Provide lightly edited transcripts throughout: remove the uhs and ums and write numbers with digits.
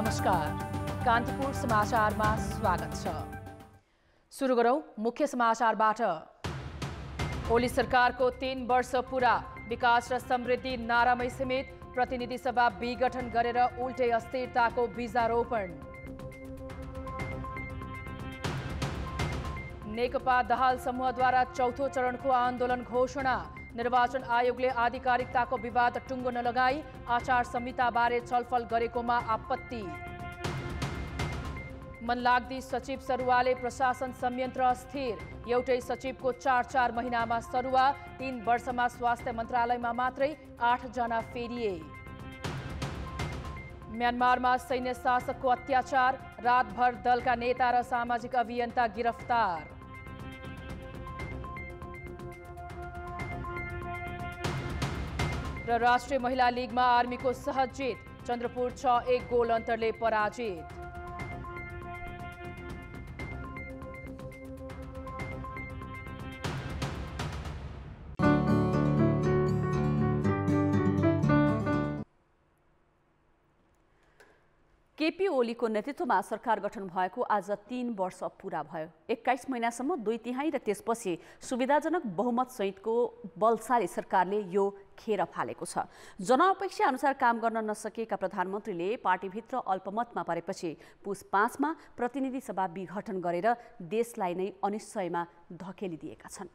नमस्कार, कान्तिपुर समाचारमा स्वागत छ। सुरु गरौं मुख्य समाचारबाट। ओली सरकारको 3 वर्ष पूरा, विकास र समृद्धि नारामै समेत प्रतिनिधि सभा विघटन गरेर उल्टै अस्थिरताको बीजारोपण। नेकपा दाहाल समूहद्वारा चौथो चरणको आन्दोलन घोषणा। निर्वाचन आयोगले आधिकारिकताको विवाद टुङ्गो नलगाई आचार संहिताबारे छलफल गरेकोमा आपत्ति। मनलाग्दी सचिव सरुवाले प्रशासन संयन्त्र अस्थिर, एउटै सचिवको 4 महिनामा सरुवा, 3 वर्षमा स्वास्थ्य मन्त्रालयमा मात्रै 8 जना फेरिए। म्यानमारमा सैन्य शासकको अत्याचार, रातभर दलका नेता र सामाजिक अभियन्ता गिरफ्तार। र राष्ट्रिय महिला लिगमा आर्मीको सहज जित, चन्द्रपुर 6-1 गोल अन्तरले पराजित। केपी ओलीको नेतृत्वमा सरकार गठन भएको आज 3 वर्ष पूरा भयो। 21 महिनासम्म 2/3 र त्यसपछि सुविधाजनक बहुमत सहितको बलशाली सरकारले यो खेर फालेको छ। जनअपेक्षा अनुसार काम गर्न नसकेका प्रधानमन्त्रीले पार्टीभित्र अल्पमतमा परेपछि पुस 5 मा प्रतिनिधि सभा विघटन गरेर देशलाई नै अनिश्चयमा धकेलिदिएका छन्।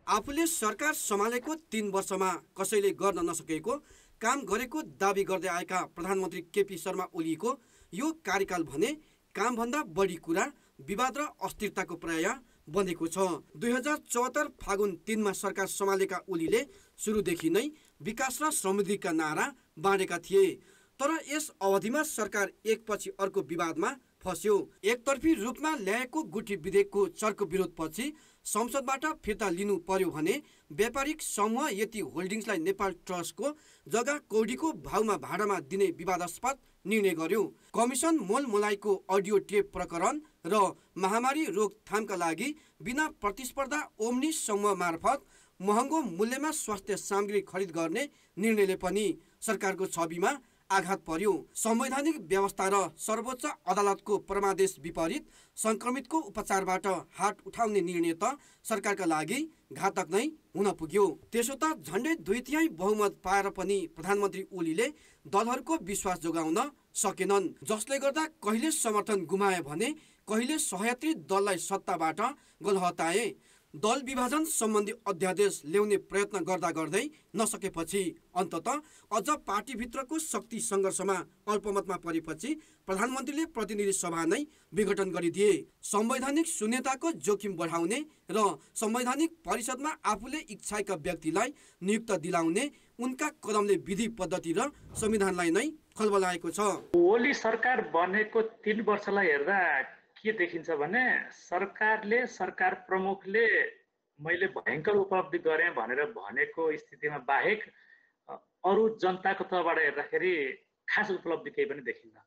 आफूले सरकार सम्हालेको 3 वर्षमा कसैले गर्न नसकेको काम गरेको दाबी गर्दै आएका प्रधानमन्त्री केपी शर्मा ओलीको यो कार्यकाल भने कामभन्दा बढी कुरा विवाद र अस्थिरताको पर्याय बनेको छ। 2074 फागुन 3 मा सरकार सम्हालेका ओलीले सुरुदेखि नै विकास र समृद्धिका नारा बाँडेका थिए। तर यस अवधिमा सरकार एकपछि अर्को विवादमा फस्यो। एकतर्फी रूपमा ल्याएको गुठी विधेयकको चर्को विरोधपछि संसदबाट फिर्ता लिनु पर्यो भने व्यापारिक समूह यति होल्डिङ्सलाई नेपाल ट्रस्टको जग्गा कौडीको भाउमा भाडामा दिने विवादास्पद निर्णय गर्यो। कमिसन मोलमोलाइको अडियो टेप प्रकरण र महामारी रोकथामका लागि बिना प्रतिस्पर्धा ओम्नी समूह मार्फत महँगो मूल्यमा स्वास्थ्य सामग्री खरिद गर्ने निर्णयले पनि सरकारको छविमा आघात पर्यो। संवैधानिक व्यवस्था र सर्वोच्च अदालतको परमादेश विपरीत संक्रमितको उपचारबाट हात उठाउने निर्णय त सरकारका लागि घातक नै हुन पुग्यो। त्यसो त झन्डै 2/3 बहुमत पाएर पनि प्रधानमन्त्री ओलीले दलहरूको विश्वास जोगाउन सकेनन्, जसले गर्दा कहिले समर्थन गुमाए भने कहिले सहयात्री दललाई सत्ताबाट गलहताए। दल विभाजन सम्बन्धी अध्यादेश ल्याउने प्रयत्न गर्दा गर्दै नसकेपछि अन्ततः अझ पार्टीभित्रको शक्ति सङ्घर्षमा अल्पमतमा परेपछि प्रधानमन्त्रीले प्रतिनिधि सभा नै विघटन गरिदिए। संवैधानिक शून्यताको जोखिम बढाउने र संवैधानिक परिषदमा आफूले इच्छाएका व्यक्तिलाई नियुक्त दिलाउने उनका कदमले विधि पद्धति र संविधानलाई नै खलबलाएको छ। ओली सरकार बनेको 3 वर्षलाई हेर्दा के देखिन्छ भने सरकार प्रमुखले मैले भयङ्कर उपलब्धि गरेँ भनेर भनेको स्थितिमा बाहेक अरू जनताको तर्फबाट हेर्दाखेरि खास उपलब्धि केही पनि देखिन्न।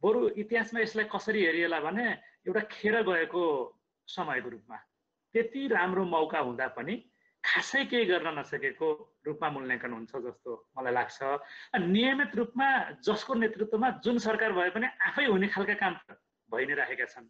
बरु इतिहासमा यसलाई कसरी हेरिएला भने एउटा खेर गएको समयको रूपमा, त्यति राम्रो मौका हुँदा पनि खासै केही गर्न नसकेको रूपमा मूल्याङ्कन हुन्छ जस्तो मलाई लाग्छ। नियमित रूपमा जसको नेतृत्वमा जुन सरकार भए पनि आफै हुने खालका काम भइ नै राखेका छन्।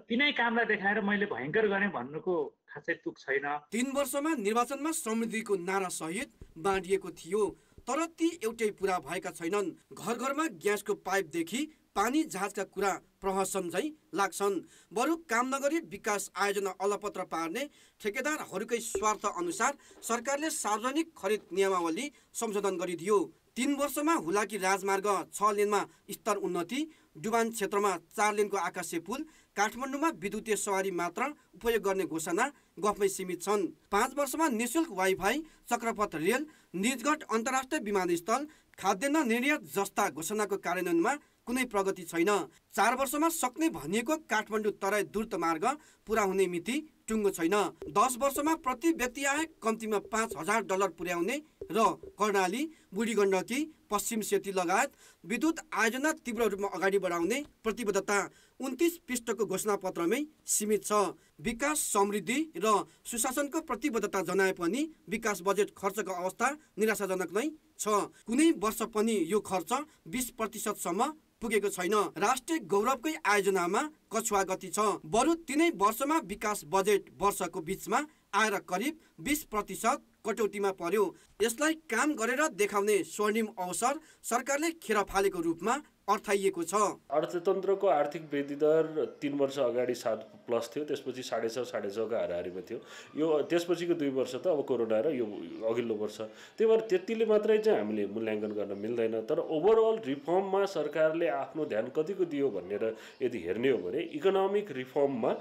तिनै कामलाई देखाएर मैले भयङ्कर गरेँ भन्नुको खासै तुक छैन। 3 वर्षमा निर्वाचनमा समृद्धिको नारा सहित बाँडिएको थियो, तर ती एउटै पूरा भएका छैनन्। घर घरमा ग्यासको पाइपदेखि पानी जहाजका कुरा प्रहसन झैँ लाग्छन्। बरु काम नगरी विकास आयोजना अलपत्र पार्ने ठेकेदारहरूकै स्वार्थ अनुसार सरकारले सार्वजनिक खरिद नियमावली संशोधन गरिदियो। 3 वर्षमा हुलाकी राजमार्ग 6 लेनमा स्तर उन्नति, डुबान क्षेत्रमा 4 लेनको आकाशे पुल, काठमाडौँमा विद्युतीय सवारी मात्र उपयोग गर्ने घोषणा गफमै सीमित छन्। 5 वर्षमा निःशुल्क वाइफाई, चक्रपथ रेल, निजगढ अन्तर्राष्ट्रिय विमानस्थल, खाद्यान्न निर्यात जस्ता घोषणाको कार्यान्वयनमा कुनै प्रगति छैन। 4 वर्षमा सक्ने भनिएको काठमाडौँ तराई द्रुत मार्ग पुरा हुने मिति टुङ्गो छैन। 10 वर्षमा प्रति व्यक्ति आय कम्तीमा $5,000 पुर्याउने र कर्णाली, बुढी गण्डकी, पश्चिम सेती लगायत विद्युत आयोजना तीव्र रूपमा अगाडि बढाउने प्रतिबद्धता 29 पृष्ठको घोषणापत्रमै सीमित छ। विकास, समृद्धि र सुशासनको प्रतिबद्धता जनाए पनि विकास बजेट खर्चको अवस्था निराशाजनक नै छ। कुनै वर्ष पनि यो खर्च 20% सम्म पुगेको छैन। राष्ट्रिय गौरवकै आयोजनामा कछुवा गति छ। बरु 3 वर्षमा विकास बजेट वर्षको बीचमा आएर करिब 20% कटौतीमा पर्यो। यसलाई काम गरेर देखाउने स्वर्णिम अवसर सरकारले खेर फालेको रूपमा अर्थाइएको छ। अर्थतन्त्रको आर्थिक वृद्धि दर 3 वर्ष अगाडि 7+ थियो, त्यसपछि 6.5 का हाराहारीमा थियो। यो त्यसपछिको 2 वर्ष त अब कोरोना र यो अघिल्लो वर्ष, त्यही भएर त्यतिले मात्रै चाहिँ हामीले मूल्याङ्कन गर्न मिल्दैन। तर ओभरअल रिफर्ममा सरकारले आफ्नो ध्यान कतिको दियो भनेर यदि हेर्ने हो भने इकोनोमिक रिफर्ममा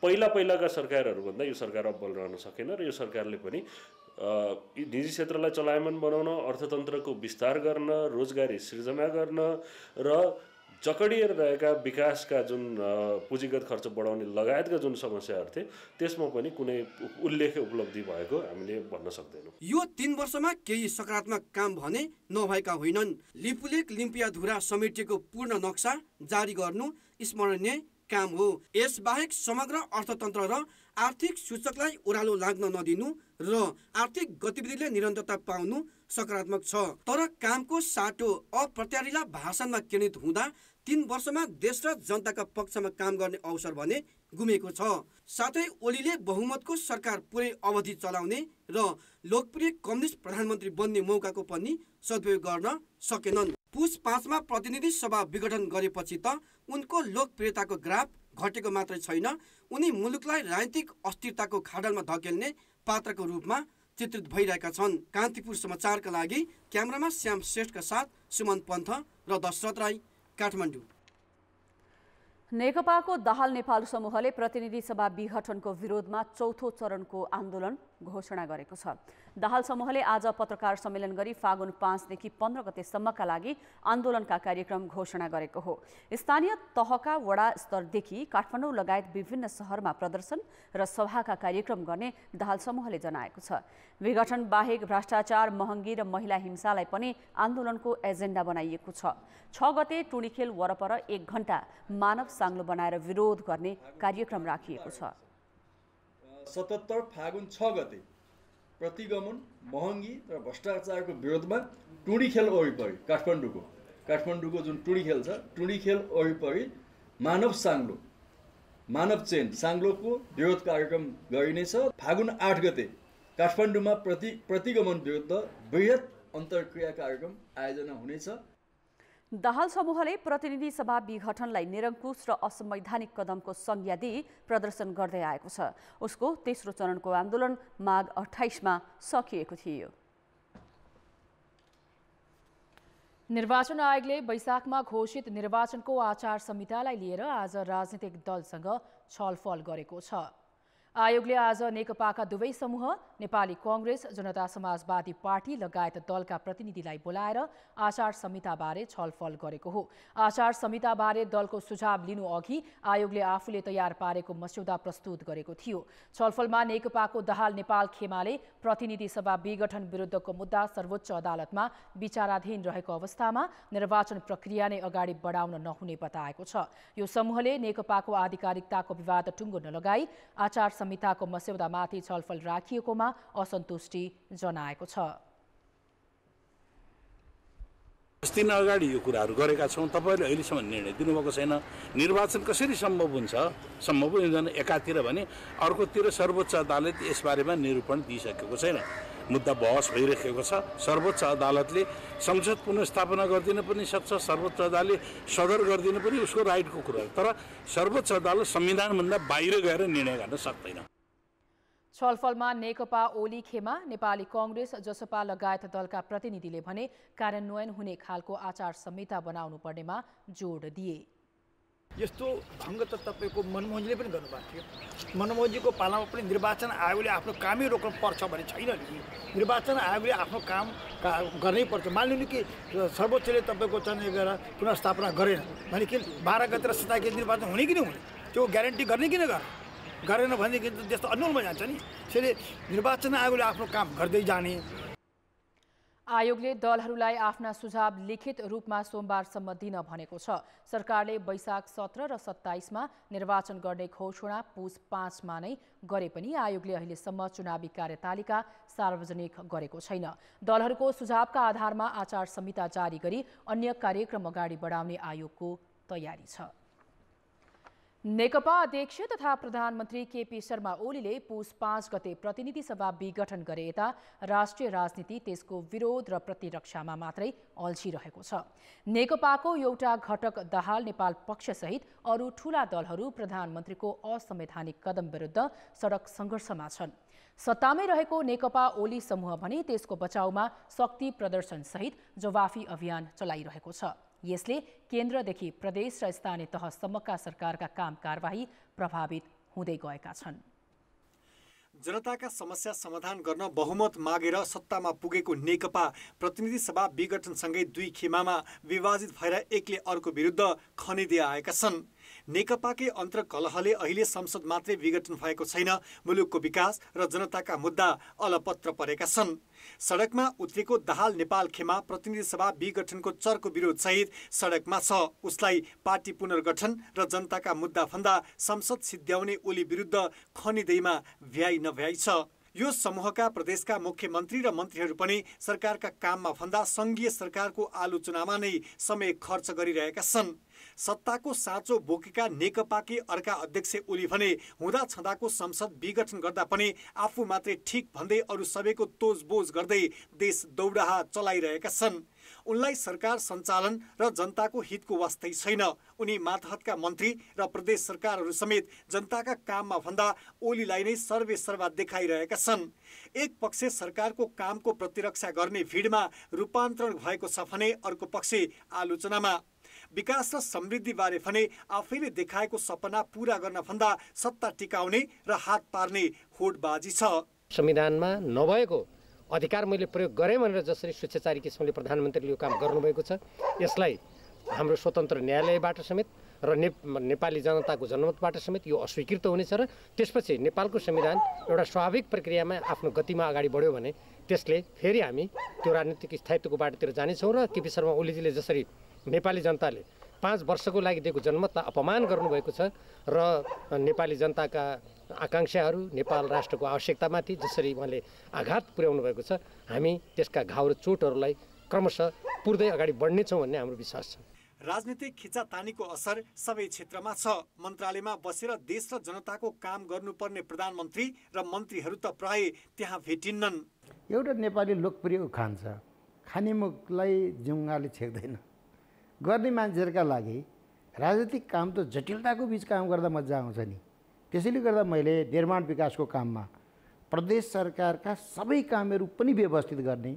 पहिलाका सरकारहरूभन्दा यो सरकार अब्बल रहन सकेन र यो सरकारले पनि निजी क्षेत्रलाई चलायमान बनाउन, अर्थतन्त्रको विस्तार गर्न, रोजगारी सृजना गर्न र जकडिएर रहेका विकासका जुन पुँजीगत खर्च बढाउने लगायतका जुन समस्याहरू थिए त्यसमा पनि कुनै उल्लेख्य उपलब्धि भएको हामीले भन्न सक्दैनौँ। यो 3 वर्षमा केही सकारात्मक काम भने नभएका होइनन्। लिपुलेक लिम्पियाधुरा समेटिएको पूर्ण नक्सा जारी गर्नु स्मरणीय काम हो। यसबाहेक समग्र अर्थतन्त्र र आर्थिक सूचकलाई ओह्रालो लाग्न नदिनु र आर्थिक गतिविधिले निरन्तरता पाउनु सकारात्मक छ। तर कामको साटो अप्रत्यारिला भाषणमा केन्द्रित हुँदा 3 वर्षमा देश र जनताका पक्षमा काम गर्ने अवसर भने गुमेको छ। साथै ओलीले बहुमतको सरकार पुरै अवधि चलाउने र लोकप्रिय कम्युनिस्ट प्रधानमन्त्री बन्ने मौकाको पनि सदुपयोग गर्न सकेनन्। पुस 5 मा प्रतिनिधि सभा विघटन गरेपछि त उनको लोकप्रियताको ग्राफ घटेको मात्रै छैन, उनी मुलुकलाई राजनीतिक अस्थिरताको खाडलमा धकेल्ने पात्रको रूपमा चित्रित भइरहेका छन्। कान्तिपुर समाचारका लागि क्यामेरामा श्याम श्रेष्ठका साथ सुमन पन्थ र दशरथ राई, काठमाडौँ। नेकपाको दाहाल नेपाल समूहले प्रतिनिधि सभा विघटनको विरोधमा चौथो चरणको आन्दोलन घोषणा गरेको छ। दाहाल समूहले आज पत्रकार सम्मेलन गरी फागुन 5 देखि 15 गतेसम्मका लागि आन्दोलनका कार्यक्रम घोषणा गरेको हो। स्थानीय तहका वडा स्तरदेखि काठमाडौँ लगायत विभिन्न शहरमा प्रदर्शन र सभाका कार्यक्रम गर्ने दाहाल समूहले जनाएको छ। विघटन बाहेक भ्रष्टाचार, महँगी र महिला हिंसालाई पनि आन्दोलनको एजेन्डा बनाइएको छ। 6 गते टुँडीखेल वरपर 1 घण्टा मानव साङ्लो बनाएर विरोध गर्ने कार्यक्रम राखिएको छ। 77 फागुन 6 गते प्रतिगमन, महँगी र भ्रष्टाचारको विरोधमा टुँडीखेल वरिपरि काठमाडौँको जुन टुँडीखेल छ, टुँडीखेल वरिपरि मानव साङ्लो, मानव चेन साङ्लोको विरोध कार्यक्रम गरिनेछ। फागुन 8 गते काठमाडौँमा प्रतिगमन विरुद्ध बृहत अन्तर्क्रिया कार्यक्रम आयोजना हुनेछ। दाहाल समूहले प्रतिनिधि सभा विघटनलाई निरङ्कुश र असंवैधानिक कदमको संज्ञा दिई प्रदर्शन गर्दै आएको छ। उसको तेस्रो चरणको आन्दोलन माघ 28 मा सकिएको थियो। निर्वाचन आयोगले वैशाखमा घोषित निर्वाचनको आचार संहितालाई लिएर आज राजनीतिक दलसँग छलफल गरेको छ। आयोगले आज नेकपाका दुवै समूह नेपाली कांग्रेस, जनता समाजवादी पार्टी लगायत दलका प्रतिनिधिलाई बोलाएर आचार संहिताबारे छलफल गरेको हो। आचार संहिताबारे दलको सुझाव लिनु अघि आयोगले आफूले तयार पारेको मस्यौदा प्रस्तुत गरेको थियो। छलफलमा नेकपाको दाहाल नेपाल खेमाले प्रतिनिधि सभा विघटन विरुद्धको मुद्दा सर्वोच्च अदालतमा विचाराधीन रहेको अवस्थामा निर्वाचन प्रक्रिया नै अगाडि बढाउन नहुने बताएको छ। यो समूहले नेकपाको आधिकारिकताको विवाद टुङ्गो नलगाई आचार संहिताको मस्यौदामाथि छलफल राखिएकोमा असन्तुष्टि जनाएको छ। 10 दिन अगाडि यो कुराहरू गरेका छौँ। तपाईँले अहिलेसम्म निर्णय दिनुभएको छैन। निर्वाचन कसरी सम्भव हुन्छ? सम्भव हुँदैन एकातिर भने अर्कोतिर सर्वोच्च अदालत यसबारेमा निरूपण दिइसकेको छैन। मुद्दा बहस भइरहेको छ। सर्वोच्च अदालतले संसद पुनर्स्थापना गरिदिन पनि सक्छ, सर्वोच्च अदालतले सदर गरिदिन पनि उसको राइटको कुरा हो। तर सर्वोच्च अदालत संविधानभन्दा बाहिर गएर निर्णय गर्न सक्दैन। छलफलमा नेकपा ओली खेमा, नेपाली कांग्रेस, जसपा लगायत दलका प्रतिनिधिले भने कार्यान्वयन हुने खालको आचार संहिता बनाउनु पर्नेमा जोड दिए। यस्तो ढङ्ग त तपाईँको मनमोहनजीले पनि गर्नुभएको थियो। मनमोहनजीको पालामा पनि निर्वाचन आयोगले आफ्नो कामै रोक्नु पर्छ भने छैन नि। निर्वाचन आयोगले आफ्नो काम गर्नै पर्छ। मानिलिनु कि सर्वोच्चले तपाईँको चाहिँ पुनर्स्थापना गरेन भने कि 12 गते र 27 गते निर्वाचन हुने कि नहुने, त्यो ग्यारेन्टी गर्ने कि गरेन भनेदेखि त त्यस्तो अन्यलमा जान्छ नि। त्यसैले निर्वाचन आयोगले आफ्नो काम गर्दै जाने। आयोगले दलहरूलाई आफ्ना सुझाव लिखित रूपमा सोमबारसम्म दिन भनेको छ। सरकारले वैशाख 17 र 27 मा निर्वाचन गर्ने घोषणा पुस 5 मा नै गरे पनि आयोगले अहिलेसम्म चुनावी कार्यतालिका सार्वजनिक गरेको छैन। दलहरूको सुझावका आधारमा आचार संहिता जारी गरी अन्य कार्यक्रम अगाडि बढाउने आयोगको तयारी छ। नेकपा अध्यक्ष तथा प्रधानमन्त्री केपी शर्मा ओलीले पुस 5 गते प्रतिनिधि सभा विघटन गरे यता राष्ट्रिय राजनीति त्यसको विरोध र प्रतिरक्षामा मात्रै अल्झिरहेको छ। नेकपाको एउटा घटक दाहाल नेपाल पक्षसहित अरू ठूला दलहरू प्रधानमन्त्रीको असंवैधानिक कदम विरुद्ध सडक सङ्घर्षमा छन्। सत्तामै रहेको नेकपा ओली समूह भने त्यसको बचाउमा शक्ति प्रदर्शनसहित जवाफी अभियान चलाइरहेको छ। यसले केन्द्रदेखि प्रदेश र स्थानीय तहसम्मका सरकारका काम कारबाही प्रभावित हुँदै गएका छन्। जनताका समस्या समाधान गर्न बहुमत मागेर सत्तामा पुगेको नेकपा प्रतिनिधि सभा विघटनसँगै 2 खेमामा विभाजित भएर एकले अर्को विरुद्ध खनिदिए आएका छन्। नेकपाकै अन्तर्कलहले अहिले संसद मात्रै विघटन भएको छैन, मुलुकको विकास र जनताका मुद्दा अलपत्र परेका छन्। सडकमा उत्रेको दाहाल नेपाल खेमा प्रतिनिधि सभा विघटनको चर्को विरोध सहित सडकमा छ। उसलाई पार्टी पुनर्गठन र जनताका मुद्दा भन्दा संसद सिद्ध्याउने ओली विरुद्ध खनिदैमा भ्याइ नभ्याइ छ। यो समूहका प्रदेशका मुख्यमन्त्री र मन्त्रीहरू पनि सरकारका काममा भन्दा सङ्घीय सरकारको आलोचनामा नै समय खर्च गरिरहेका छन्। सत्ताको साँचो बोकेका नेकपाकी अर्का अध्यक्ष ओली भने हुँदा छँदाको संसद विघटन गर्दा पनि आफू मात्रै ठिक भन्दै अरू सबैको तोजबोज गर्दै देश दौडाहा चलाइरहेका छन्। उनलाई सरकार सञ्चालन र जनताको हितको वास्तै छैन। उनी मातहतका मन्त्री र प्रदेश सरकारहरू समेत जनताका काममा भन्दा ओलीलाई नै सर्वेसर्वा देखाइरहेका छन्। एक पक्ष सरकारको कामको प्रतिरक्षा गर्ने भिडमा रूपान्तरण भएको छ भने अर्को पक्ष आलोचनामा। विकास र समृद्धिबारे भने आफैले देखाएको सपना पूरा गर्न भन्दा सत्ता टिकाउने र हात पार्ने होडबाजी छ। संविधानमा नभएको अधिकार मैले प्रयोग गरेँ भनेर जसरी स्वेच्छाचारी किसिमले प्रधानमन्त्रीले यो काम गर्नुभएको छ, यसलाई हाम्रो स्वतन्त्र न्यायालयबाट समेत र नेपाली जनताको जनमतबाट समेत यो अस्वीकृत हुनेछ र त्यसपछि नेपालको संविधान एउटा स्वाभाविक प्रक्रियामा आफ्नो गतिमा अगाडि बढ्यो भने त्यसले फेरि हामी त्यो राजनीतिक स्थायित्वको बाटोतिर जानेछौँ र केपी शर्मा ओलीजीले जसरी नेपाली जनताले 5 वर्षको लागि दिएको जनमतलाई अपमान गर्नुभएको छ र नेपाली जनताका आकाङ्क्षाहरू नेपाल राष्ट्रको आवश्यकतामाथि जसरी उहाँले आघात पुर्याउनु भएको छ, हामी त्यसका घाउ र चोटहरूलाई क्रमशः पुर्दै अगाडि बढ्नेछौँ भन्ने हाम्रो विश्वास छ। राजनीतिक खिचातानीको असर सबै क्षेत्रमा छ। मन्त्रालयमा बसेर देश र जनताको काम गर्नुपर्ने प्रधानमन्त्री र मन्त्रीहरू त प्राय त्यहाँ भेटिन्नन्। एउटा नेपाली लोकप्रिय उखान छ, खाने मुखलाई जुङ्गाले छेक्दैन। गर्ने मान्छेहरूका लागि राजनीतिक काम त जटिलताको बीच काम गर्दा मजा आउँछ नि। त्यसैले गर्दा मैले निर्माण विकासको काममा प्रदेश सरकारका सबै कामहरू पनि व्यवस्थित गर्ने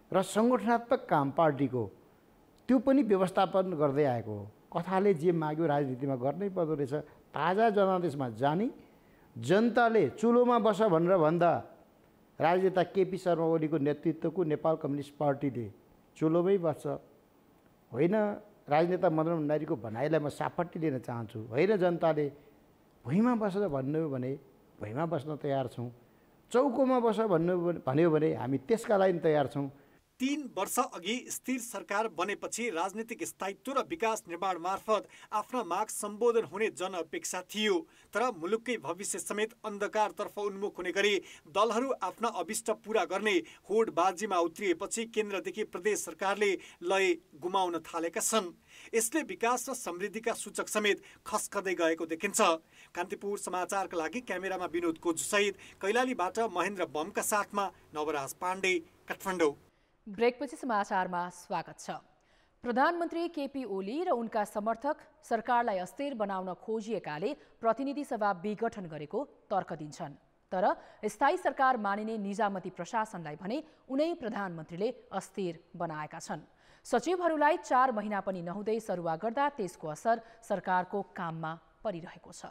र सङ्गठनात्मक काम पार्टीको त्यो पनि व्यवस्थापन गर्दै आएको हो। कथाले जे माग्यो राजनीतिमा गर्नै पर्दो रहेछ। ताजा जनादेशमा जाने, जनताले चुलोमा बस भनेर भन्दा राजनेता केपी शर्मा ओलीको नेतृत्वको नेपाल कम्युनिस्ट पार्टीले चुलोमै बस्छ। होइन राजनेता मदन भण्डारीको भनाइलाई म सापट्टि लिन चाहन्छु। होइन जनताले भुइँमा बसेर भन्नुभयो भने भुइँमा बस्न तयार छौँ, चौकोमा बस भन्यो भने हामी त्यसका लागि तयार छौँ। 3 वर्ष अघि स्थिर सरकार बनेपछि राजनीतिक स्थायित्व र विकास निर्माण मार्फत आफ्ना माग सम्बोधन हुने जनअपेक्षा थियो। तर मुलुककै भविष्य समेत अन्धकारतर्फ उन्मुख हुने गरी दलहरू आफ्ना अभिष्ट पूरा गर्ने होडबाजीमा उत्रिएपछि केन्द्रदेखि प्रदेश सरकारले लय गुमाउन थालेका छन्। यसले विकास र समृद्धिका सूचक समेत खस्कदै गएको देखिन्छ। कान्तिपुर समाचारका लागि क्यामेरामा विनोद कोजुसहित कैलालीबाट महेन्द्र बमका साथमा नवराज पाण्डे, काठमाडौँ। ब्रेकपछि समाचारमा स्वागत छ। प्रधानमन्त्री केपी ओली र उनका समर्थक सरकारलाई अस्थिर बनाउन खोजिएकाले प्रतिनिधि सभा विघटन गरेको तर्क दिन्छन्। तर स्थायी सरकार मानिने निजामती प्रशासनलाई भने उनै प्रधानमन्त्रीले अस्थिर बनाएका छन्। सचिवहरूलाई 4 महिना पनि नहुँदै सरुवा गर्दा त्यसको असर सरकारको काममा परिरहेको छ।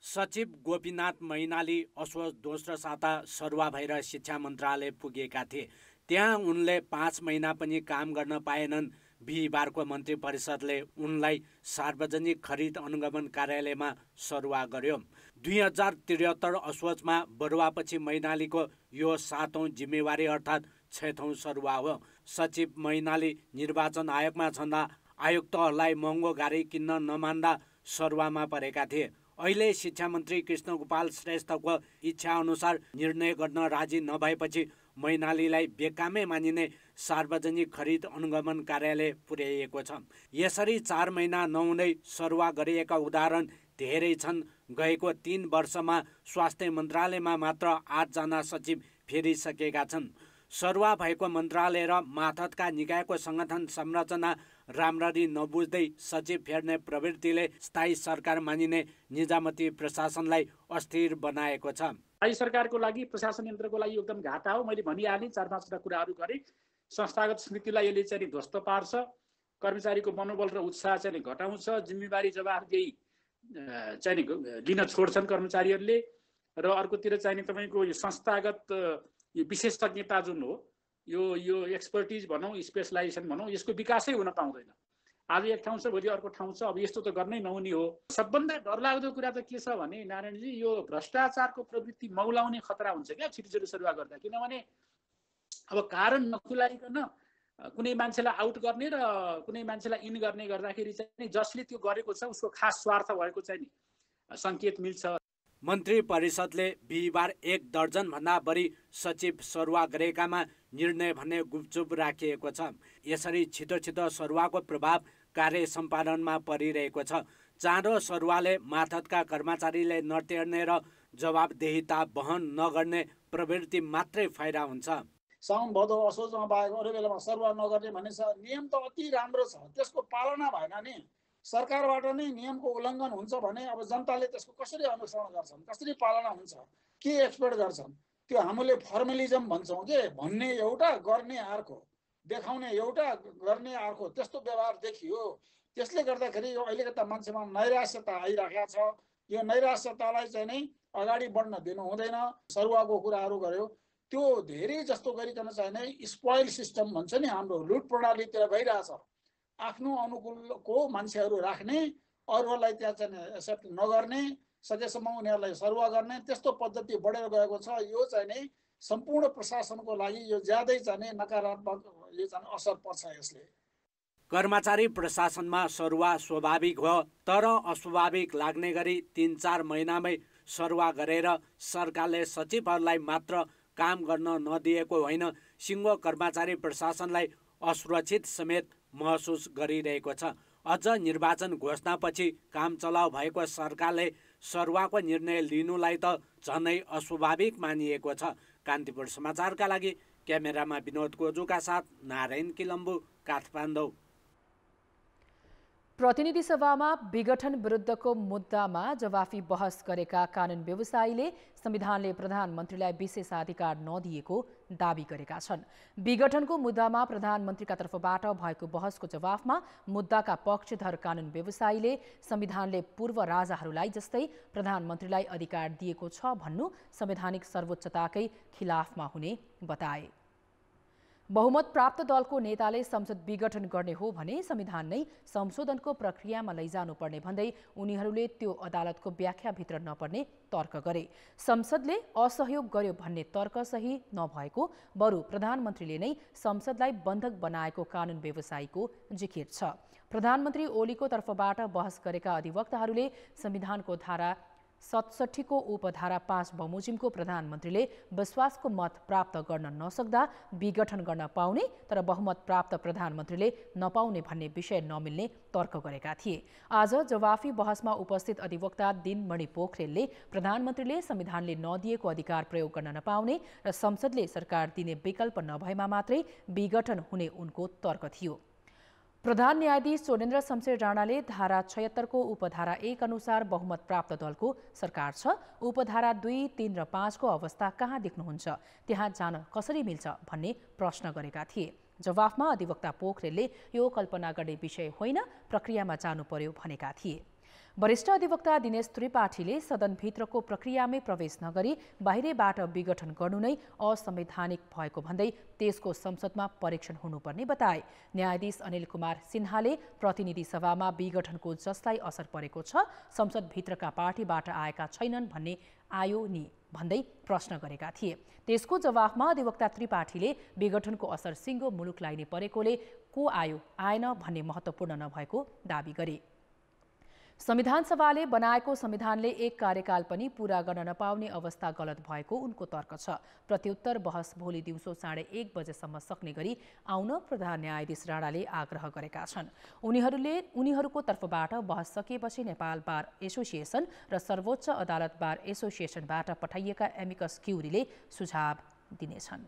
सचिव गोपीनाथ मैनाली असोज दोस्रो साता सरुवा भएर शिक्षा मन्त्रालय पुगेका थिए। त्यहाँ उनले 5 महिना पनि काम गर्न पाएनन्। बिहिबारको मन्त्री परिषदले उनलाई सार्वजनिक खरिद अनुगमन कार्यालयमा सरुवा गर्यो। 2073 असोजमा बरुवापछि मैनालीको यो 7औं जिम्मेवारी अर्थात् 6औं सरुवा हो। सचिव मैनाली निर्वाचन आयोगमा छँदा आयुक्तहरूलाई महँगो गाडी किन्न नमान्दा सरुवामा परेका थिए। अहिले शिक्षा मन्त्री कृष्णगोपाल श्रेष्ठको इच्छा अनुसार निर्णय गर्न राजी नभएपछि मैनालीलाई बेकामै मानिने सार्वजनिक खरिद अनुगमन कार्यालय पुर्याइएको छ। यसरी 4 महिना नहुँदै सरुवा गरिएका उदाहरण धेरै छन्। गएको 3 वर्षमा स्वास्थ्य मन्त्रालयमा मात्र 8 जना सचिव फेरिसकेका छन्। सरुवा भएको मन्त्रालय र माथतका निकायको सङ्गठन संरचना राम्ररी नबुझ्दै सचिव फेर्ने प्रवृत्तिले स्थायी सरकार मानिने निजामती प्रशासनलाई अस्थिर बनाएको छ। स्थायी सरकारको लागि प्रशासन यन्त्रको लागि एकदम घाटा हो। मैले भनिहालेँ 4-5 कुराहरू गरेँ। संस्थागत स्मृतिलाई यसले चाहिँ ध्वस्त पार्छ, कर्मचारीको मनोबल र उत्साह चाहिँ घटाउँछ, जिम्मेवारी जवाफदेही चाहिँ लिन छोड्छन् कर्मचारीहरूले र अर्कोतिर चाहिँ तपाईँको यो संस्थागत यो विशेषज्ञता जुन हो यो एक्सपर्टिज भनौँ, स्पेसलाइजेसन भनौँ, यसको विकासै हुन पाउँदैन। आज एक ठाउँ छ, भोलि अर्को ठाउँ छ। अब यस्तो त गर्नै नहुने हो। सबभन्दा डरलाग्दो कुरा त के छ भने नारायणजी, यो भ्रष्टाचारको प्रवृत्ति मौलाउने खतरा हुन्छ क्या छिटो सरुवा गर्दा। किनभने अब कारण नखुलाइकन कुनै मान्छेलाई आउट गर्ने र कुनै मान्छेलाई इन गर्ने गर्दाखेरि चाहिँ जसले त्यो गरेको छ उसको खास स्वार्थ भएको चाहिँ नि सङ्केत मिल्छ। मन्त्री परिषदले बिहिबार 1 दर्जन भन्दा बढी सचिव सरुवा गरेकामा निर्णय भने गुपचुप राखिएको छ। यसरी छिटो सरुवाको प्रभाव कार्य सम्पादनमा परिरहेको छ। चाँडो सरुवाले माथतका कर्मचारीले नटेर्ने र जवाबदेहिता वहन नगर्ने प्रवृत्ति मात्रै फाइदा हुन्छ। साउन भदौ असोजमा बाहेक अरू बेलामा सरुवा नगर्ने भन्ने छ। नियम त अति राम्रो छ, त्यसको पालना भएन नि। सरकारबाट नै नियमको उल्लङ्घन हुन्छ भने अब जनताले त्यसको कसरी अनुसरण गर्छन्, कसरी पालना हुन्छ, के एक्सपेक्ट गर्छन्? त्यो हामीले फर्मलिजम भन्छौँ के, भन्ने एउटा गर्ने अर्को, देखाउने एउटा गर्ने अर्को, त्यस्तो व्यवहार देखियो। त्यसले गर्दाखेरि यो अहिलेको त मान्छेमा नैराश्यता आइराखेको छ। यो नैराश्यतालाई चाहिँ नै अगाडि बढ्न दिनु हुँदैन। सरुवाको कुराहरू गर्यो, त्यो धेरै जस्तो गरिकन चाहिँ नै स्पोइल सिस्टम भन्छ नि, हाम्रो लुट प्रणालीतिर गइरहेछ। आफ्नो अनुकूलको मान्छेहरू राख्ने, अरूहरूलाई त्यहाँ चाहिँ एक्सेप्ट नगर्ने, सकेसम्म उनीहरूलाई सरुवा गर्ने, त्यस्तो पद्धति बढेर गएको छ। यो चाहिँ नै सम्पूर्ण प्रशासनको लागि यो ज्यादै चाहिँ नै नकारात्मक यो चाहिँ असर पर्छ यसले। कर्मचारी प्रशासनमा सरुवा स्वाभाविक हो, तर अस्वाभाविक लाग्ने गरी 3-4 महिनामै सरुवा गरेर सरकारले सचिवहरूलाई मात्र काम गर्न नदिएको होइन, सिङ्गो कर्मचारी प्रशासनलाई असुरक्षित समेत महसुस गरिरहेको छ। अझ निर्वाचन घोषणापछि काम चलाउ भएको सरकारले सरुवाको निर्णय लिनुलाई त झनै अस्वाभाविक मानिएको छ। कान्तिपुर समाचारका लागि क्यामेरामा विनोद गोजुका साथ नारायण किलम्बु, काठमाडौँ। प्रतिनिधि सभामा विघटन विरुद्धको मुद्दामा जवाफी बहस गरेका कानुन व्यवसायीले संविधानले प्रधानमन्त्रीलाई विशेषाधिकार नदिएको दाबी गरेका छन्। विघटनको मुद्दामा प्रधानमन्त्रीका तर्फबाट भएको बहसको जवाफमा मुद्दाका पक्षधर कानुन व्यवसायीले संविधानले पूर्व राजाहरूलाई जस्तै प्रधानमन्त्रीलाई अधिकार दिएको छ भन्नु संवैधानिक सर्वोच्चताकै खिलाफमा हुने बताए। बहुमत प्राप्त दलको नेताले संसद विघटन गर्ने हो भने संविधान नै संशोधनको प्रक्रियामा लैजानुपर्ने भन्दै उनीहरूले त्यो अदालतको व्याख्याभित्र नपर्ने तर्क गरे। संसदले असहयोग गर्यो भन्ने तर्क सही नभएको, बरु प्रधानमन्त्रीले नै संसदलाई बन्धक बनाएको कानुन व्यवसायीको जिकिर छ। प्रधानमन्त्री ओलीको तर्फबाट बहस गरेका अधिवक्ताहरूले संविधानको धारा 67 को उपधारा 5 बमोजिमको प्रधानमन्त्रीले विश्वासको मत प्राप्त गर्न नसक्दा विघटन गर्न पाउने तर बहुमत प्राप्त प्रधानमन्त्रीले नपाउने भन्ने विषय नमिल्ने तर्क गरेका थिए। आज जवाफी बहसमा उपस्थित अधिवक्ता दिनमणि पोखरेलले प्रधानमन्त्रीले संविधानले नदिएको अधिकार प्रयोग गर्न नपाउने र संसदले सरकार दिने विकल्प नभएमा मात्रै विघटन हुने उनको तर्क थियो। प्रधान न्यायाधीश चोडेन्द्र शमशेर राणाले धारा 76 को उपधारा 1 अनुसार बहुमत प्राप्त दलको सरकार छ, उपधारा 2, 3 र 5 को अवस्था कहाँ देख्नुहुन्छ, त्यहाँ जान कसरी मिल्छ भन्ने प्रश्न गरेका थिए। जवाफमा अधिवक्ता पोखरेलले यो कल्पना गर्ने विषय होइन, प्रक्रियामा जानु पर्यो भनेका थिए। वरिष्ठ अधिवक्ता दिनेश त्रिपाठीले सदनभित्रको प्रक्रियामै प्रवेश नगरी बाहिरबाट विघटन गर्नु नै असंवैधानिक भएको भन्दै त्यसको संसदमा परीक्षण हुनुपर्ने बताए। न्यायाधीश अनिल कुमार सिन्हाले प्रतिनिधि सभामा विघटनको जसलाई असर परेको छ, संसदभित्रका पार्टीबाट आएका छैनन् भन्ने आयो नि भन्दै प्रश्न गरेका थिए। त्यसको जवाफमा अधिवक्ता त्रिपाठीले विघटनको असर सिङ्गो मुलुकलाई नै परेकोले को आयो आएन भन्ने महत्त्वपूर्ण नभएको दावी गरे। संविधान सभाले बनाएको संविधानले एक कार्यकाल पनि पूरा गर्न नपाउने अवस्था गलत भएको उनको तर्क छ। प्रत्युत्तर बहस भोलि दिउँसो 1:30 बजेसम्म सक्ने गरी आउन प्रधान न्यायाधीश राणाले आग्रह गरेका छन्। उनीहरूको तर्फबाट बहस सकिएपछि नेपाल बार एसोसिएसन र सर्वोच्च अदालत बार एसोसिएसनबाट पठाइएका एमिकस क्युरीले सुझाव दिनेछन्।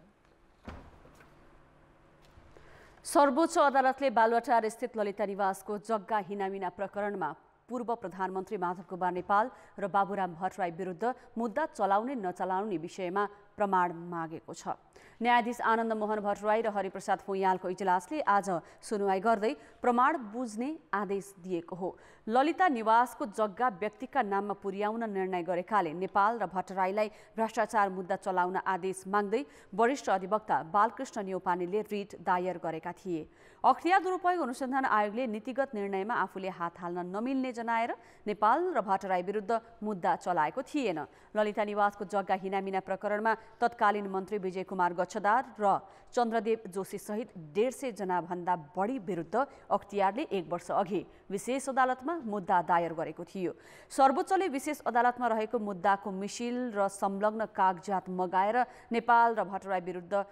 सर्वोच्च अदालतले बालुवाटार स्थित ललिता निवासको जग्गा हिनामिना प्रकरणमा पूर्व प्रधानमन्त्री माधव कुमार नेपाल र बाबुराम भट्टराई विरुद्ध मुद्दा चलाउने नचलाउने विषयमा प्रमाण मागेको छ। न्यायाधीश आनन्द मोहन भट्टराई र हरिप्रसाद फुयालको इजलासले आज सुनुवाई गर्दै प्रमाण बुझ्ने आदेश दिएको हो। ललिता निवासको जग्गा व्यक्तिका नाममा पुर्याउन निर्णय गरेकाले नेपाल र भट्टराईलाई भ्रष्टाचार मुद्दा चलाउन आदेश माग्दै वरिष्ठ अधिवक्ता बालकृष्ण न्यौपानेले रिट दायर गरेका थिए। अख्तियार दुरुपयोग अनुसन्धान आयोगले नीतिगत निर्णयमा आफूले हात हाल्न नमिल्ने जनाएर नेपाल र भट्टराई विरुद्ध मुद्दा चलाएको थिएन। ललिता निवासको जग्गा हिनामिना प्रकरणमा तत्कालीन मन्त्री विजय कुमार गच्छदार र चन्द्रदेव जोशी सहित 150 जना भन्दा बढी विरुद्ध अख्तियारले 1 वर्ष अघि विशेष अदालतमा मुद्दा दायर गरेको थियो। सर्वोच्चले विशेष अदालतमा रहेको मुद्दाको मिसिल र संलग्न कागजात मगाएर नेपाल र भट्टराई विरुद्ध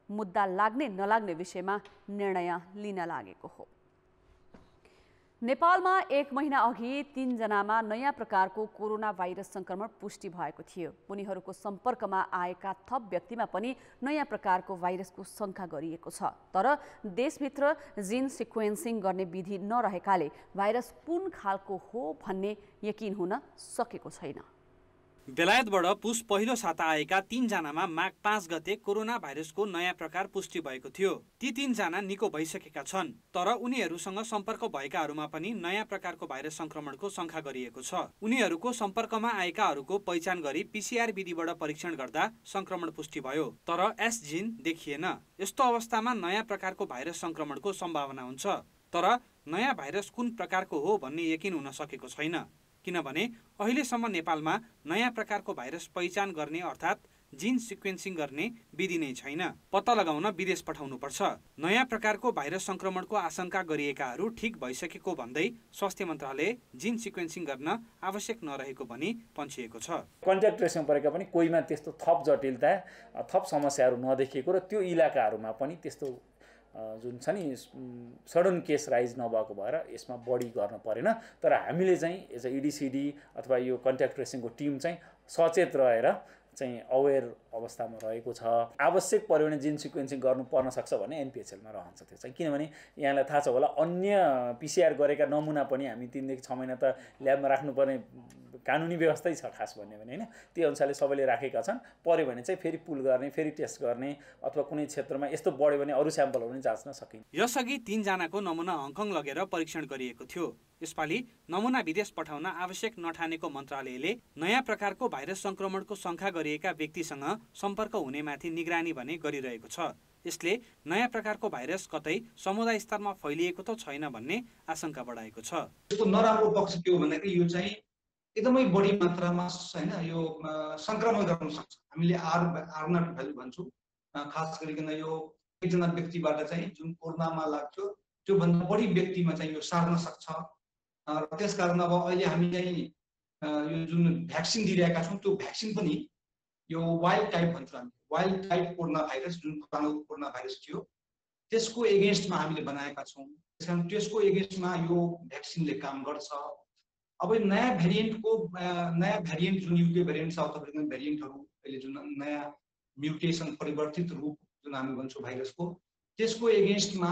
मुद्दा लाग्ने नलाग्ने विषयमा निर्णय लिन लागेको हो। नेपालमा 1 महिना अघि 3 जनामा नयाँ प्रकारको कोरोना भाइरस संक्रमण पुष्टि भएको थियो। उनीहरूको सम्पर्कमा आएका थप व्यक्तिमा पनि नयाँ प्रकारको भाइरसको शंका गरिएको छ। तर देशभित्र जिन सिक्वेन्सिङ गर्ने विधि नरहेकाले भाइरस कुन खालको हो भन्ने यकिन हुन सकेको छैन। बेलायतबाट पुस पहिलो साता आएका 3 जनामा माघ 5 गते कोरोना भाइरसको नयाँ प्रकार पुष्टि भएको थियो। ती 3 जना निको भइसकेका छन्, तर उनीहरूसँग सम्पर्क भएकाहरूमा पनि नयाँ प्रकारको भाइरस संक्रमणको शंका गरिएको छ। उनीहरूको सम्पर्कमा आएकाहरूको पहिचान गरी पीसीआर विधिबाट परीक्षण गर्दा संक्रमण पुष्टि भयो, तर एस जिन देखिएन। यस्तो अवस्थामा नयाँ प्रकारको भाइरस संक्रमणको सम्भावना हुन्छ, तर नयाँ भाइरस कुन प्रकारको हो भन्ने यकिन हुन सकेको छैन, किनभने अहिलेसम्म नेपालमा नयाँ प्रकारको भाइरस पहिचान गर्ने अर्थात् जिन सिक्वेन्सिङ गर्ने विधि नै छैन। पत्ता लगाउन विदेश पठाउनुपर्छ। नयाँ प्रकारको भाइरस संक्रमणको आशंका गरिएकाहरू ठिक भइसकेको भन्दै स्वास्थ्य मन्त्रालय जिन सिक्वेन्सिङ गर्न आवश्यक नरहेको भनी पन्छिएको छ। कन्ट्याक्ट ट्रेसिङ परेका पनि कोहीमा त्यस्तो थप जटिलता, थप समस्याहरू नदेखिएको र त्यो इलाकाहरूमा पनि त्यस्तो जुन छ नि सडन केस राइज नभएको भएर यसमा बढी गर्न परेन। तर हामीले चाहिँ एज अ इडिसिडी अथवा यो कन्ट्याक्ट ट्रेसिङको टिम चाहिँ सचेत रहेर चाहिँ अवेर अवस्थामा रहेको छ। आवश्यक पर्यो भने जिन सिक्वेन्सिङ गर्नु पर्न सक्छ भने एनपिएचएलमा रहन्छ त्यो चाहिँ, किनभने यहाँलाई थाहा छ होला अन्य पीसीआर गरेका नमुना पनि हामी 3 देखि 6 महिना त ल्याबमा राख्नुपर्ने कानुनी व्यवस्थै छ खास भन्ने भने हैन। त्यो अनुसारले सबैले राखेका छन्। पर्यो भने चाहिँ फेरि पुल गर्ने, फेरि टेस्ट गर्ने अथवा कुनै क्षेत्रमा यस्तो बढ्यो भने अरू स्याम्पलहरू पनि जाँच्न सकिन्छ। यसअघि 3 जनाको नमुना हङकङ लगेर परीक्षण गरिएको थियो। यसपालि नमुना विदेश पठाउन आवश्यक नठानेको मन्त्रालयले नयाँ प्रकारको भाइरस संक्रमणको शंका गरिएका व्यक्तिसँग सम्पर्क हुनेमाथि निगरानी भने गरिरहेको छ। यसले नयाँ प्रकारको भाइरस कतै समुदाय स्तरमा फैलिएको त छैन भन्ने आशंका बढाएको छ। यसको नराम्रो पक्ष के हो भन्दाखेरि यो चाहिँ एकदमै बढी मात्रामा हैन यो संक्रमण गर्न सक्छ। हामीले आर नट भ्यालु भन्छौँ। खास गरिकन यो एकजना व्यक्तिबाट चाहिँ जुन कोरोनामा लाग्थ्यो त्यो भन्दा बढी व्यक्तिमा चाहिँ यो सार्न सक्छ। र त्यसकारण अब अहिले हामी चाहिँ यो जुन भ्याक्सिन दिइरहेका छौँ त्यो भ्याक्सिन पनि यो वाइल्ड टाइप भन्छौँ हामी। वाइल्ड टाइप कोरोना भाइरस जुन पुरानो कोरोना भाइरस थियो त्यसको एगेन्स्टमा हामीले बनाएका छौँ। त्यसकारण त्यसको एगेन्स्टमा यो भ्याक्सिनले काम गर्छ। अब नयाँ भ्यारिएन्ट जुन युके भ्यारिएन्ट साउथ अफ्रिकन भ्यारिएन्टहरू अहिले जुन नयाँ म्युटेसन परिवर्तित रूप जुन हामी भन्छौँ भाइरसको, त्यसको एगेन्स्टमा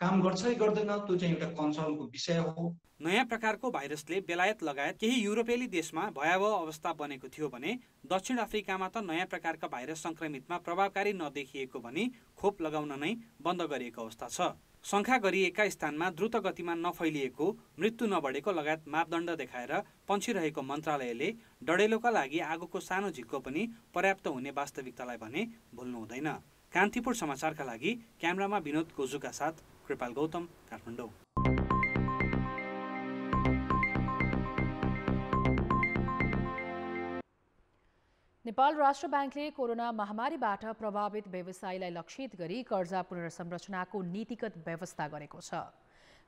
काम गर्छ कि गर्दैन त्यो चाहिँ एउटा कन्सर्नको विषय हो। नयाँ प्रकारको भाइरसले बेलायत लगायत केही युरोपेली देशमा भयावह अवस्था बनेको थियो भने दक्षिण अफ्रिकामा त नयाँ प्रकारका भाइरस संक्रमितमा प्रभावकारी नदेखिएको भनी खोप लगाउन नै बन्द गरिएको अवस्था छ। शङ्का गरिएका स्थानमा द्रुत गतिमा नफैलिएको, मृत्यु नबढेको लगायत मापदण्ड देखाएर पन्छिरहेको मन्त्रालयले डढेलोका लागि आगोको सानो झिक्को पनि पर्याप्त हुने वास्तविकतालाई भने भुल्नु हुँदैन। कान्तिपुर समाचारका लागि क्यामेरामा विनोद गोजुका साथ कृपाल गौतम, काठमाडौँ। नेपाल राष्ट्र ब्याङ्कले कोरोना महामारीबाट प्रभावित व्यवसायीलाई लक्षित गरी कर्जा पुनर्संरचनाको नीतिगत व्यवस्था गरेको छ।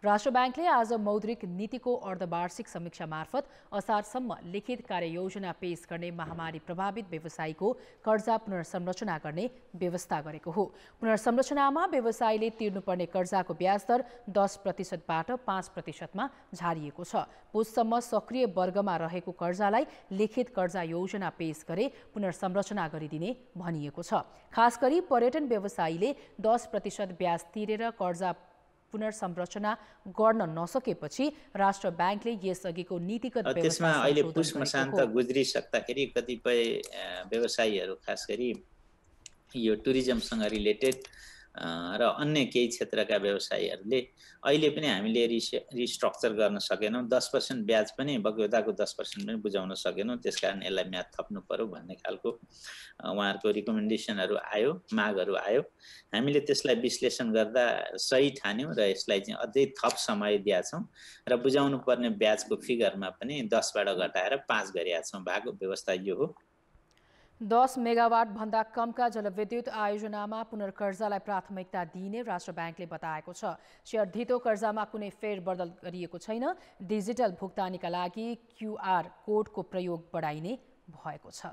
राष्ट्र ब्याङ्कले आज मौद्रिक नीतिको अर्धवार्षिक समीक्षा मार्फत असारसम्म लिखित कार्ययोजना पेश गर्ने महामारी प्रभावित व्यवसायीको कर्जा पुनर्संरचना गर्ने व्यवस्था गरेको हो। पुनर्संरचनामा व्यवसायीले तिर्नुपर्ने कर्जाको ब्याज दर 10%बाट 5%मा झारिएको छ। पुससम्म सक्रिय वर्गमा रहेको कर्जालाई लिखित कर्जा योजना पेश गरे पुनर्संरचना गरिदिने भनिएको छ। खास गरी पर्यटन व्यवसायीले 10% ब्याज तिरेर कर्जा पुनर्संरचना गर्न नसकेपछि राष्ट्र ब्याङ्कले यसअघिको नीतिगत त्यसमा अहिले पुस मसान्त गुज्रिसक्दाखेरि कतिपय व्यवसायीहरू खास गरी यो टुरिज्मसँग रिलेटेड र अन्य केही क्षेत्रका व्यवसायीहरूले अहिले पनि हामीले रिस्ट्रक्चर गर्न सकेनौँ। 10% ब्याज पनि बग्यौताको 10% पनि बुझाउन सकेनौँ। त्यसकारण यसलाई म्याद थप्नु पर्यो भन्ने खालको उहाँहरूको रिकमेन्डेसनहरू आयो, मागहरू आयो। हामीले त्यसलाई विश्लेषण गर्दा सही ठान्यौँ र यसलाई चाहिँ अझै थप समय दिएछौँ र बुझाउनु पर्ने ब्याजको फिगरमा पनि 10बाट घटाएर 5 गरेका छौँ। भएको व्यवस्था यो हो। 10 मेगावाट भन्दा कमका जलविद्युत आयोजनामा पुनर्कर्जालाई प्राथमिकता दिइने राष्ट्र ब्याङ्कले बताएको छ। शेयर धितो कर्जामा कुनै फेरबदल गरिएको छैन। डिजिटल भुक्तानीका लागि QR कोडको प्रयोग बढाइने भएको छ।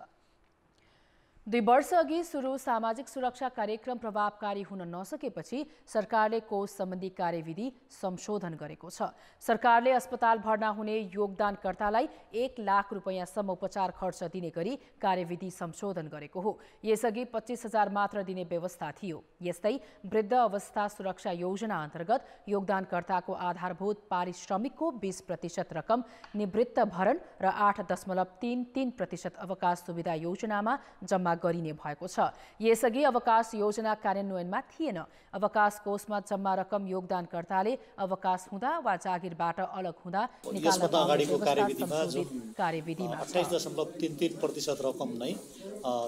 2 वर्ष अघि सुरु सामाजिक सुरक्षा कार्यक्रम प्रभावकारी हुन नसकेपछि सरकारले कोष सम्बन्धी कार्यविधि संशोधन गरेको छ। सरकारले अस्पताल भर्ना हुने योगदानकर्तालाई 1 लाख रुपैयाँसम्म उपचार खर्च दिने गरी कार्यविधि संशोधन गरेको हो। यसअघि 25,000 मात्र दिने व्यवस्था थियो। यस्तै वृद्ध अवस्था सुरक्षा योजना अन्तर्गत योगदानकर्ताको आधारभूत पारिश्रमिकको 20% रकम निवृत्त भरण र 8.33% अवकाश सुविधा योजनामा जम्मा गरिने भएको छ। यसअघि अवकाश योजना कार्यान्वयनमा थिएन। अवकाश कोषमा जम्मा रकम योगदानकर्ताले अवकाश हुँदा वा जागिरबाट अलग हुँदा यसभन्दा अगाडिको कार्यविधिमा जुन कार्यविधिमा 28.33% रकम नै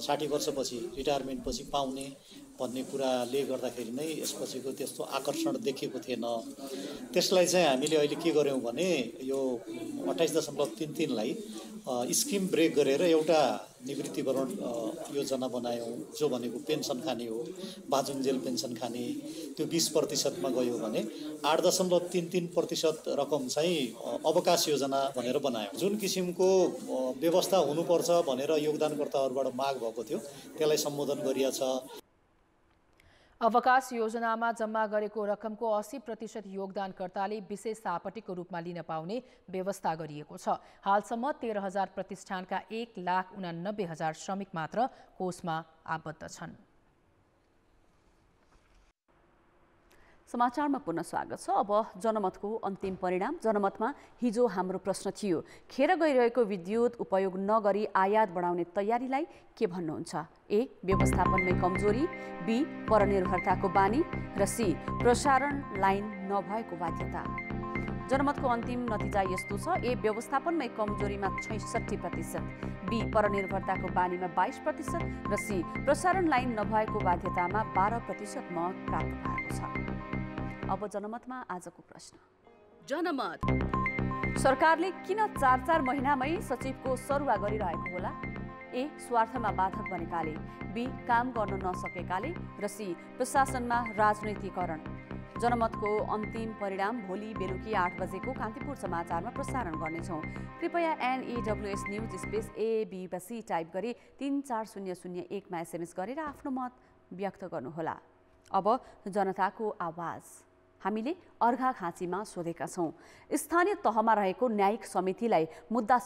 60 वर्षपछि रिटायरमेन्टपछि पाउने भन्ने कुराले गर्दाखेरि नै यसपछिको त्यस्तो आकर्षण देखिएको थिएन। त्यसलाई चाहिँ हामीले अहिले के गर्यौँ भने यो 28.33 लाई स्किम ब्रेक गरेर एउटा निवृत्तिभरण योजना बनायौँ, जो भनेको पेन्सन खाने हो। बाजुन्जेल पेन्सन खाने त्यो 20%मा गयो भने 8.33% रकम चाहिँ अवकाश योजना भनेर बनायौँ। जुन किसिमको व्यवस्था हुनुपर्छ भनेर योगदानकर्ताहरूबाट माग भएको थियो त्यसलाई सम्बोधन गरिएको छ। अवकाश योजनामा जम्मा गरेको रकमको 80% योगदानकर्ताले विशेष सापटीको रूपमा लिन पाउने व्यवस्था गरिएको छ। हालसम्म 13,000 प्रतिष्ठानका 1,89,000 श्रमिक मात्र कोषमा आबद्ध छन्। समाचारमा पुनः स्वागत छ। अब जनमतको अन्तिम परिणाम। जनमतमा हिजो हाम्रो प्रश्न थियो, खेर गइरहेको विद्युत उपयोग नगरी आयात बढाउने तयारीलाई के भन्नुहुन्छ? ए. व्यवस्थापनमै कमजोरी, बी. परनिर्भरताको बानी र सी. प्रसारण लाइन नभएको बाध्यता। जनमतको अन्तिम नतिजा यस्तो छ। ए. व्यवस्थापनमै कमजोरीमा 66%, बी. परनिर्भरताको बानीमा 22% र सी. प्रसारण लाइन नभएको बाध्यतामा 12% मत प्राप्त भएको छ। अब जनमतमा आजको प्रश्न। जनमत: सरकारले किन 4-4 महिनामै सचिवको सरुवा गरिरहेको होला? ए. स्वार्थमा बाधक बनेकाले, बी. काम गर्न नसकेकाले र सी. प्रशासनमा राजनैतिकरण। जनमतको अन्तिम परिणाम भोलि बेलुकी 8 बजेको कान्तिपुर समाचारमा प्रसारण गर्नेछौँ। कृपया NEWS news space A, B वा C टाइप गरी 34001 मा SMS गरेर आफ्नो मत व्यक्त गर्नुहोला। अब जनताको आवाज। हामीले अर्घाखाँचीमा सोधेका छौँ, स्थानीय तहमा रहेको न्यायिक समितिलाई मुद्दा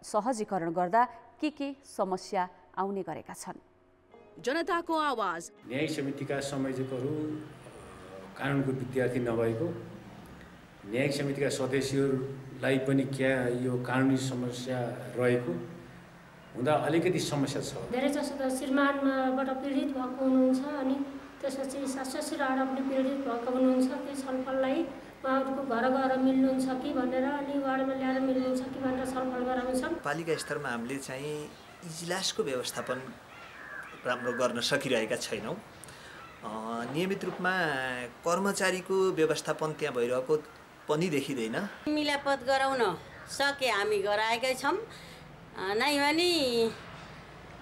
सहजीकरण गर्दा के समस्या आउने गरेका छन्? जनताको आवाज। न्यायिक समितिका संयोजकहरू कानुनको विद्यार्थी नभएको, न्यायिक समितिका सदस्यहरूलाई पनि क्या यो कानुनी समस्या रहेको हुँदा अलिकति समस्या छ। धेरैजसो त श्रीमानबाट पीडित भएको हुनुहुन्छ अनि त्यसपछि सासु ससुराबाट पनि पीडित भएको हुनुहुन्छ। त्यो छलफललाई उहाँहरूको घर गएर मिल्नुहुन्छ कि भनेर अनि वार्डमा ल्याएर मिल्नुहुन्छ कि भनेर छलफल गराउँछौँ। पालिका स्तरमा हामीले चाहिँ इजलासको व्यवस्थापन राम्रो गर्न सकिरहेका छैनौँ। नियमित रूपमा कर्मचारीको व्यवस्थापन त्यहाँ भइरहेको पनि देखिँदैन। मिलापत गराउन सके हामी गराएकै छौँ, नै भने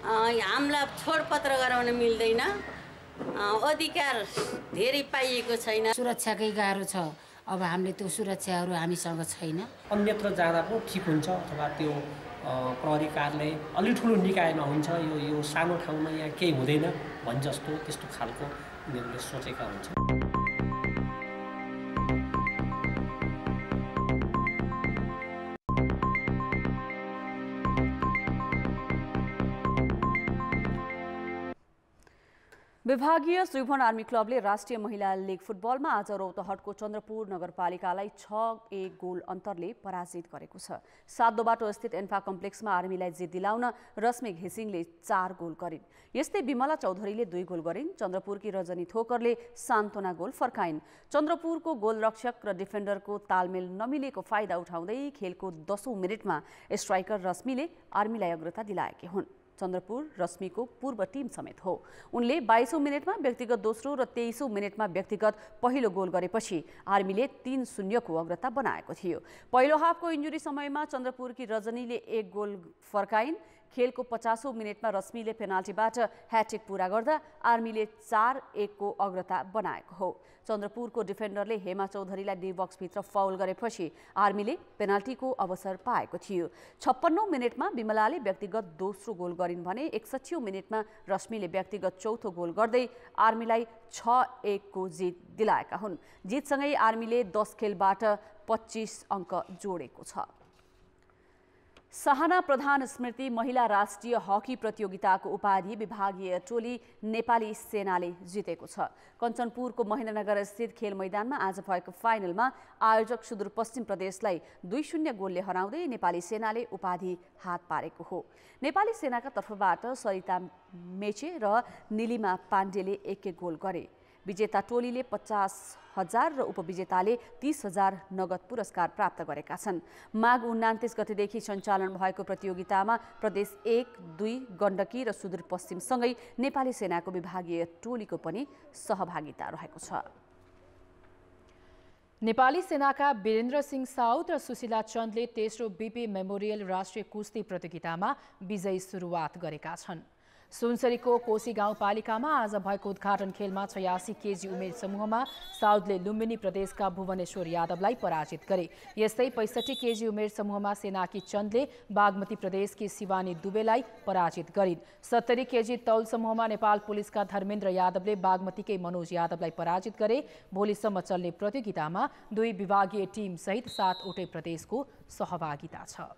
हामीलाई छोडपत्र गराउन मिल्दैन। अधिकार धेरै पाइएको छैन। सुरक्षाकै गाह्रो छ। अब हामीले त्यो सुरक्षाहरू हामीसँग छैन। अन्यत्र जाँदा पनि ठिक हुन्छ अथवा त्यो प्रहरी कार्यालय अलि ठुलो निकायमा हुन्छ, यो सानो ठाउँमा यहाँ केही हुँदैन भन् जस्तो त्यस्तो खालको उनीहरूले सोचेका हुन्छन्। विभागीय श्रीभुवन आर्मी क्लबले राष्ट्रिय महिला लीग फुटबलमा आज रौतहटको चन्द्रपुर नगरपालिकालाई 6-1 गोल अन्तरले पराजित गरेको छ। 7 बाटो स्थित एन्फा कम्प्लेक्समा आर्मीलाई जित दिलाउन रश्मि घिसिङले 4 गोल गरिन्। यस्तै बिमला चौधरीले 2 गोल गरिन्। चन्द्रपुरकी रजनी थोकरले सान्त्वना गोल फर्काइन्। चन्द्रपुरको गोलरक्षक र डिफेन्डरको तालमेल नमिलेको फाइदा उठाउँदै खेलको 10औं मिनेटमा स्ट्राइकर रश्मिले आर्मीलाई अग्रता दिलाएकी हुन्। चन्द्रपुर रश्मिको पूर्व टिम समेत हो। उनले 22औं मिनेटमा व्यक्तिगत दोस्रो र 23औं मिनेटमा व्यक्तिगत पहिलो गोल गरेपछि आर्मीले 3-0 को अग्रता बनाएको थियो। पहिलो हाफको इन्जुरी समयमा चन्द्रपुरकी रजनीले 1 गोल फर्काइन्। खेलको 50औं मिनेटमा रश्मिले पेनाल्टीबाट ह्याट्रिक पूरा गर्दा आर्मीले 4-1 को अग्रता बनाएको हो। चन्द्रपुरको डिफेन्डरले हेमा चौधरीलाई डी बक्सभित्र फाउल गरेपछि आर्मीले पेनाल्टीको अवसर पाएको थियो। 56औं मिनेटमा बिमलाले व्यक्तिगत दोस्रो गोल गरिन् भने 61औं मिनेटमा रश्मिले व्यक्तिगत चौथो गोल गर्दै आर्मीलाई 6-1 को जित दिलाएका हुन्। जितसँगै आर्मीले 10 खेलबाट 25 अङ्क जोडेको छ। सहाना प्रधान स्मृति महिला राष्ट्रिय हकी प्रतियोगिताको उपाधि विभागीय टोली नेपाली सेनाले जितेको छ। कञ्चनपुरको महेन्द्रनगर स्थित खेल मैदानमा आज भएको फाइनलमा आयोजक सुदूरपश्चिम प्रदेशलाई 2-0 गोलले हराउँदै नेपाली सेनाले उपाधि हात पारेको हो। नेपाली सेनाका तर्फबाट सरिता मेचे र निलिमा पाण्डेले 1-1 गोल गरे। विजेता टोलीले 50,000 र उपविजेताले 30,000 नगद पुरस्कार प्राप्त गरेका छन्। माघ 29 गतेदेखि सञ्चालन भएको प्रतियोगितामा प्रदेश 1, 2, गण्डकी र सुदूरपश्चिमसँगै नेपाली सेनाको विभागीय टोलीको पनि सहभागिता रहेको छ। नेपाली सेनाका वीरेन्द्र सिंह साउद र सुशीला चन्दले तेस्रो बीपी मेमोरियल राष्ट्रिय कुस्ती प्रतियोगितामा विजयी सुरुवात गरेका छन्। सुनसरीको कोशी गाउँपालिकामा आज भएको उद्घाटन खेलमा 86 केजी उमेर समूहमा साउदले लुम्बिनी प्रदेशका भुवनेश्वर यादवलाई पराजित गरे। यस्तै 65 केजी उमेर समूहमा सेनाकी चन्दले बागमती प्रदेशकी शिवानी दुबेलाई पराजित गरिन्। 70 केजी तौल समूहमा नेपाल पुलिसका धर्मेन्द्र यादवले बागमतीकै मनोज यादवलाई पराजित गरे। भोलिसम्म चल्ने प्रतियोगितामा 2 विभागीय टिम सहित 7 वटै प्रदेशको सहभागिता छ।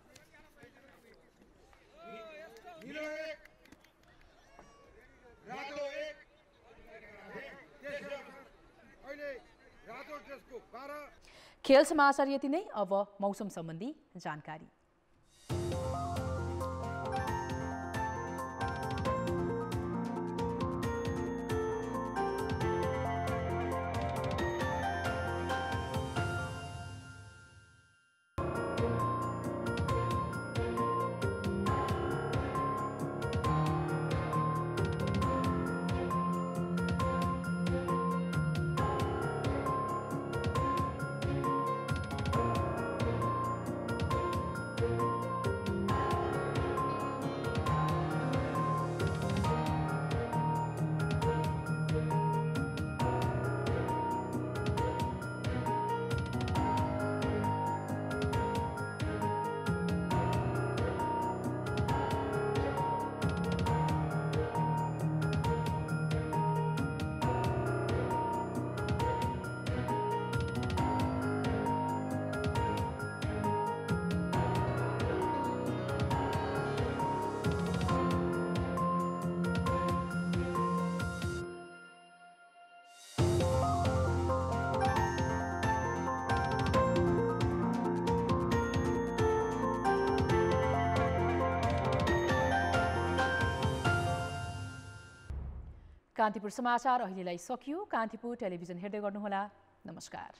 खेल समाचार यति नै। अब मौसम सम्बन्धी जानकारी। कान्तिपुर समाचार अहिलेलाई सकियो। कान्तिपुर टेलिभिजन हेर्दै गर्नुहोला। नमस्कार।